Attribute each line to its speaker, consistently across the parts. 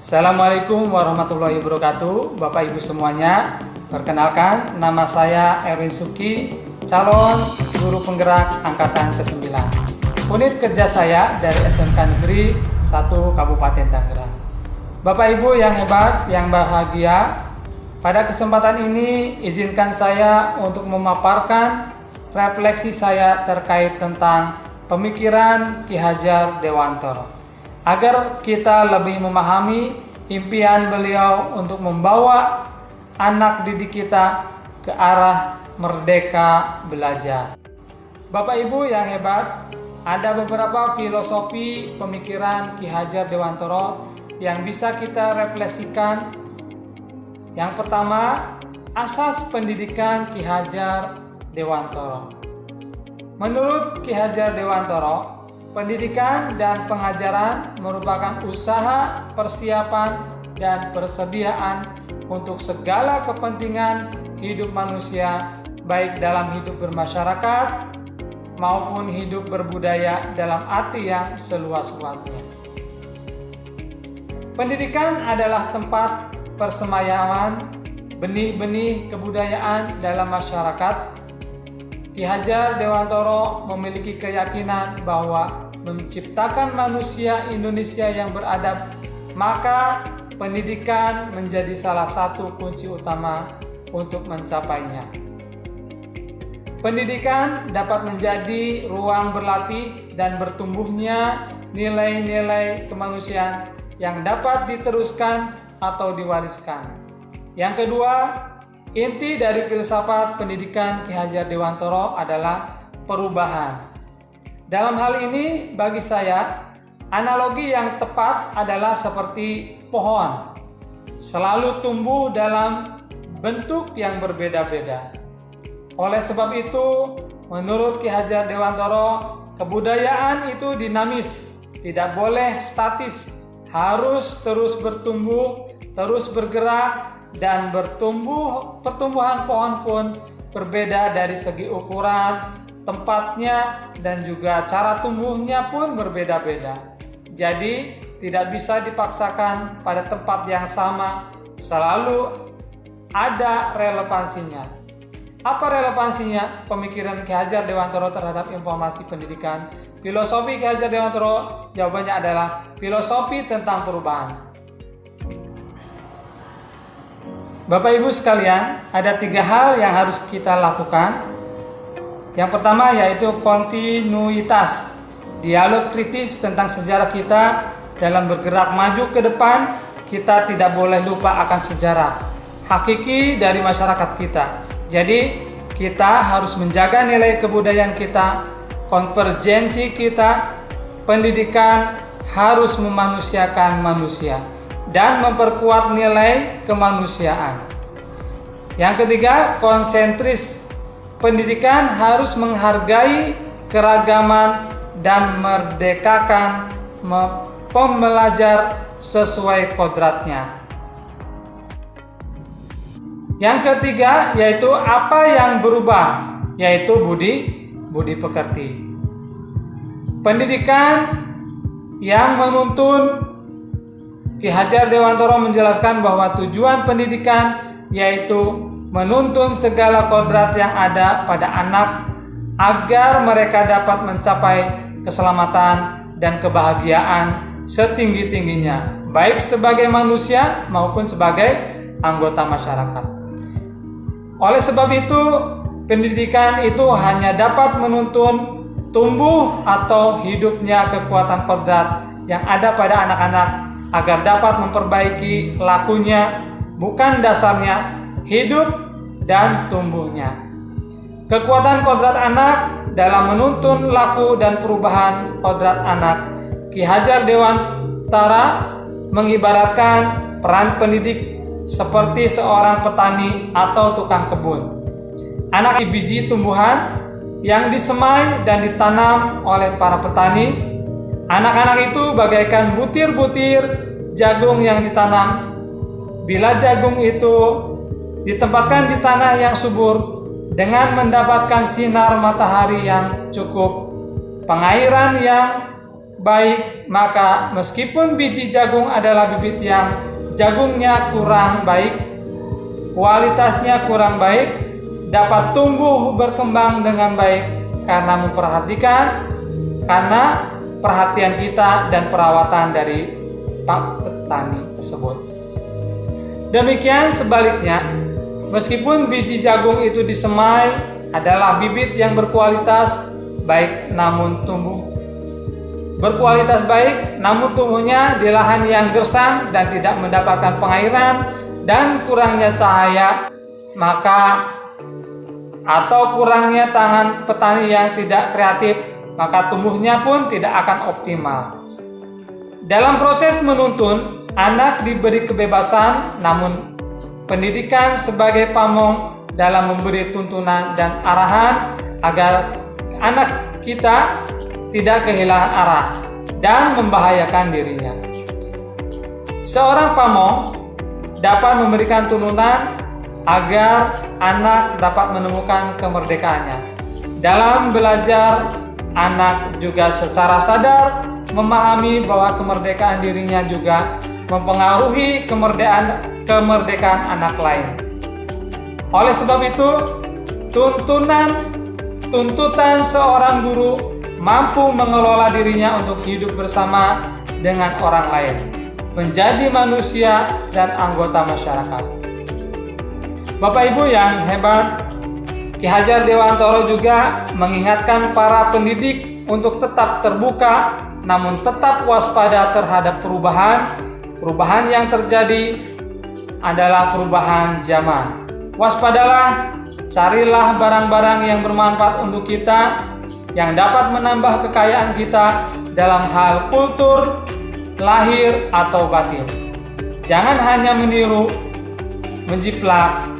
Speaker 1: Assalamualaikum warahmatullahi wabarakatuh, Bapak Ibu semuanya. Perkenalkan, nama saya Erwin Suki, calon guru penggerak angkatan ke-9. Unit kerja saya dari SMK Negeri 1 Kabupaten Tangerang. Bapak Ibu yang hebat, yang bahagia, pada kesempatan ini izinkan saya untuk memaparkan refleksi saya terkait tentang pemikiran Ki Hajar Dewantara, agar kita lebih memahami impian beliau untuk membawa anak didik kita ke arah merdeka belajar. Bapak Ibu yang hebat, ada beberapa filosofi pemikiran Ki Hajar Dewantara yang bisa kita refleksikan. Yang pertama, asas pendidikan Ki Hajar Dewantara. Menurut Ki Hajar Dewantara, pendidikan dan pengajaran merupakan usaha, persiapan, dan persediaan untuk segala kepentingan hidup manusia, baik dalam hidup bermasyarakat maupun hidup berbudaya dalam arti yang seluas-luasnya. Pendidikan adalah tempat persemaian benih-benih kebudayaan dalam masyarakat. Ki Hajar Dewantara memiliki keyakinan bahwa menciptakan manusia Indonesia yang beradab, maka pendidikan menjadi salah satu kunci utama untuk mencapainya. Pendidikan dapat menjadi ruang berlatih dan bertumbuhnya nilai-nilai kemanusiaan yang dapat diteruskan atau diwariskan. Yang kedua, inti dari filsafat pendidikan Ki Hajar Dewantara adalah perubahan. Dalam hal ini, bagi saya, analogi yang tepat adalah seperti pohon, selalu tumbuh dalam bentuk yang berbeda-beda. Oleh sebab itu, menurut Ki Hajar Dewantara, kebudayaan itu dinamis, tidak boleh statis, harus terus bertumbuh, terus bergerak, dan pertumbuhan pohon pun berbeda dari segi ukuran, tempatnya, dan juga cara tumbuhnya pun berbeda-beda. Jadi tidak bisa dipaksakan pada tempat yang sama, selalu ada relevansinya. Apa relevansinya pemikiran Ki Hajar Dewantara terhadap informasi pendidikan? Filosofi Ki Hajar Dewantara, jawabannya adalah filosofi tentang perubahan. Bapak Ibu sekalian, ada 3 hal yang harus kita lakukan. Yang pertama yaitu kontinuitas, dialog kritis tentang sejarah kita. Dalam bergerak maju ke depan, kita tidak boleh lupa akan sejarah hakiki dari masyarakat kita. Jadi kita harus menjaga nilai kebudayaan kita, konvergensi kita. Pendidikan harus memanusiakan manusia dan memperkuat nilai kemanusiaan. Yang ketiga, konsentris. Pendidikan harus menghargai keragaman dan merdekakan pembelajar sesuai kodratnya. Yang ketiga yaitu apa yang berubah, yaitu budi pekerti. Pendidikan yang menuntun, Ki Hajar Dewantara menjelaskan bahwa tujuan pendidikan yaitu menuntun segala kodrat yang ada pada anak agar mereka dapat mencapai keselamatan dan kebahagiaan setinggi-tingginya, baik sebagai manusia maupun sebagai anggota masyarakat. Oleh sebab itu, pendidikan itu hanya dapat menuntun tumbuh atau hidupnya kekuatan kodrat yang ada pada anak-anak agar dapat memperbaiki lakunya, bukan dasarnya, hidup dan tumbuhnya. Kekuatan kodrat anak dalam menuntun laku dan perubahan kodrat anak. Ki Hajar Dewantara mengibaratkan peran pendidik seperti seorang petani atau tukang kebun. Anak biji tumbuhan yang disemai dan ditanam oleh para petani. Anak-anak itu bagaikan butir-butir jagung yang ditanam. Bila jagung itu ditempatkan di tanah yang subur dengan mendapatkan sinar matahari yang cukup, pengairan yang baik, maka meskipun biji jagung adalah bibit yang jagungnya kurang baik, kualitasnya kurang baik, dapat tumbuh berkembang dengan baik karena perhatian kita dan perawatan dari Pak Petani tersebut. Demikian sebaliknya, meskipun biji jagung itu disemai adalah bibit yang berkualitas baik namun tumbuhnya di lahan yang gersang dan tidak mendapatkan pengairan dan kurangnya cahaya, atau kurangnya tangan petani yang tidak kreatif, maka tumbuhnya pun tidak akan optimal. Dalam proses menuntun, anak diberi kebebasan, namun pendidikan sebagai pamong dalam memberi tuntunan dan arahan agar anak kita tidak kehilangan arah dan membahayakan dirinya. Seorang pamong dapat memberikan tuntunan agar anak dapat menemukan kemerdekaannya. Dalam belajar, anak juga secara sadar memahami bahwa kemerdekaan dirinya juga mempengaruhi kemerdekaan anak lain. Oleh sebab itu, tuntutan seorang guru mampu mengelola dirinya untuk hidup bersama dengan orang lain, menjadi manusia dan anggota masyarakat. Bapak Ibu yang hebat, Ki Hajar Dewantoro juga mengingatkan para pendidik untuk tetap terbuka, namun tetap waspada terhadap perubahan. Perubahan yang terjadi adalah perubahan zaman. Waspadalah, carilah barang-barang yang bermanfaat untuk kita, yang dapat menambah kekayaan kita dalam hal kultur, lahir atau batin. Jangan hanya meniru, menjiplak.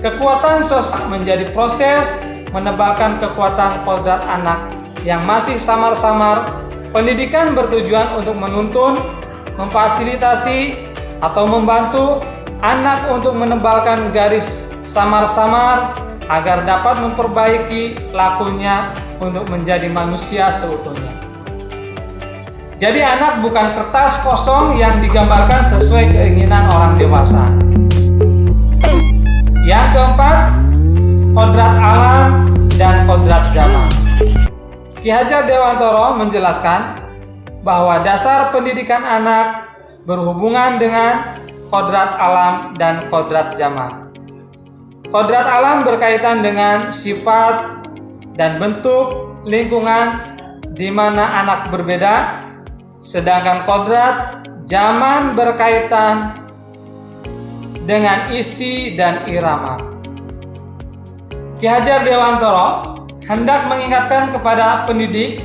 Speaker 1: Kekuatan sosial menjadi proses menebalkan kekuatan kodrat anak yang masih samar-samar. Pendidikan bertujuan untuk menuntun, memfasilitasi, atau membantu anak untuk menebalkan garis samar-samar agar dapat memperbaiki lakunya untuk menjadi manusia seutuhnya. Jadi anak bukan kertas kosong yang digambarkan sesuai keinginan orang dewasa. Yang keempat, kodrat alam dan kodrat zaman. Ki Hajar Dewantoro menjelaskan bahwa dasar pendidikan anak berhubungan dengan kodrat alam dan kodrat zaman. Kodrat alam berkaitan dengan sifat dan bentuk lingkungan di mana anak berbeda, sedangkan kodrat zaman berkaitan dengan isi dan irama. Ki Hajar Dewantoro hendak mengingatkan kepada pendidik,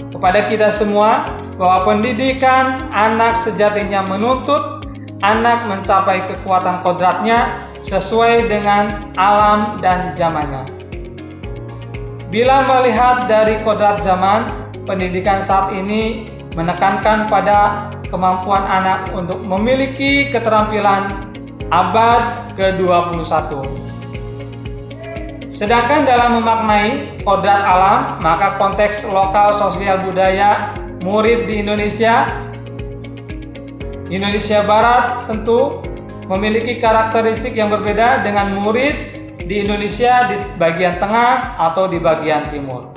Speaker 1: kepada kita semua, bahwa pendidikan anak sejatinya menuntut anak mencapai kekuatan kodratnya sesuai dengan alam dan zamannya. Bila melihat dari kodrat zaman, pendidikan saat ini menekankan pada kemampuan anak untuk memiliki keterampilan abad ke-21. Sedangkan dalam memaknai kodrat alam, maka konteks lokal sosial budaya murid di Indonesia Barat tentu memiliki karakteristik yang berbeda dengan murid di Indonesia di bagian tengah atau di bagian timur.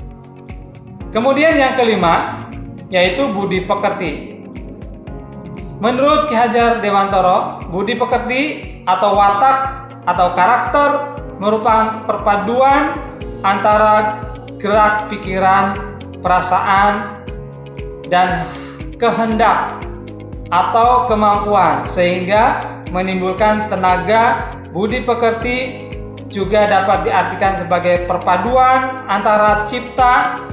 Speaker 1: Kemudian yang kelima, yaitu budi pekerti. Menurut Ki Hajar Dewantoro, budi pekerti atau watak atau karakter merupakan perpaduan antara gerak pikiran, perasaan, dan kehendak atau kemampuan sehingga menimbulkan tenaga. Budi pekerti juga dapat diartikan sebagai perpaduan antara cipta,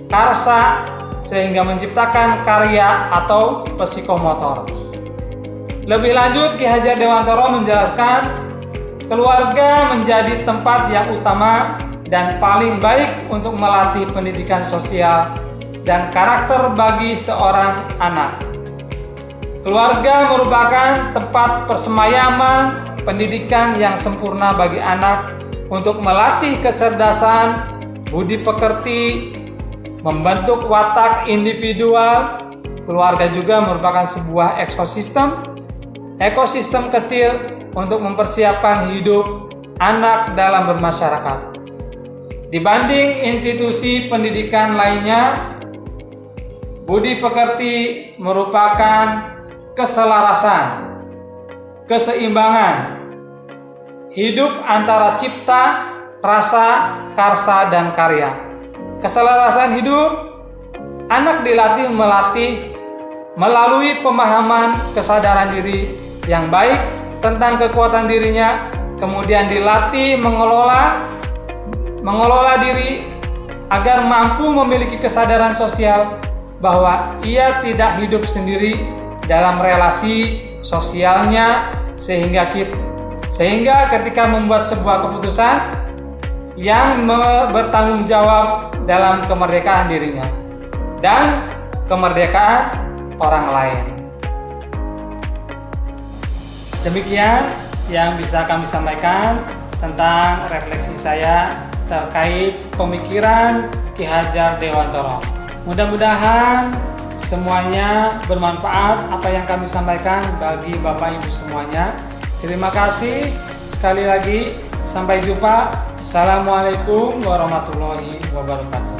Speaker 1: karsa, sehingga menciptakan karya atau psikomotor. Lebih lanjut, Ki Hajar Dewantoro menjelaskan keluarga menjadi tempat yang utama dan paling baik untuk melatih pendidikan sosial dan karakter bagi seorang anak. Keluarga merupakan tempat persemayaman pendidikan yang sempurna bagi anak untuk melatih kecerdasan, budi pekerti, membentuk watak individual. Keluarga juga merupakan sebuah ekosistem kecil untuk mempersiapkan hidup anak dalam bermasyarakat. Dibanding institusi pendidikan lainnya, budi pekerti merupakan keselarasan, keseimbangan hidup antara cipta, rasa, karsa, dan karya. Keselarasan hidup, anak dilatih melalui pemahaman kesadaran diri yang baik tentang kekuatan dirinya, kemudian dilatih mengelola diri agar mampu memiliki kesadaran sosial bahwa ia tidak hidup sendiri dalam relasi sosialnya, sehingga ketika membuat sebuah keputusan yang bertanggung jawab dalam kemerdekaan dirinya dan kemerdekaan orang lain. Demikian yang bisa kami sampaikan tentang refleksi saya terkait pemikiran Ki Hajar Dewantoro. Mudah-mudahan semuanya bermanfaat apa yang kami sampaikan bagi Bapak Ibu semuanya. Terima kasih sekali lagi. Sampai jumpa. Assalamualaikum warahmatullahi wabarakatuh.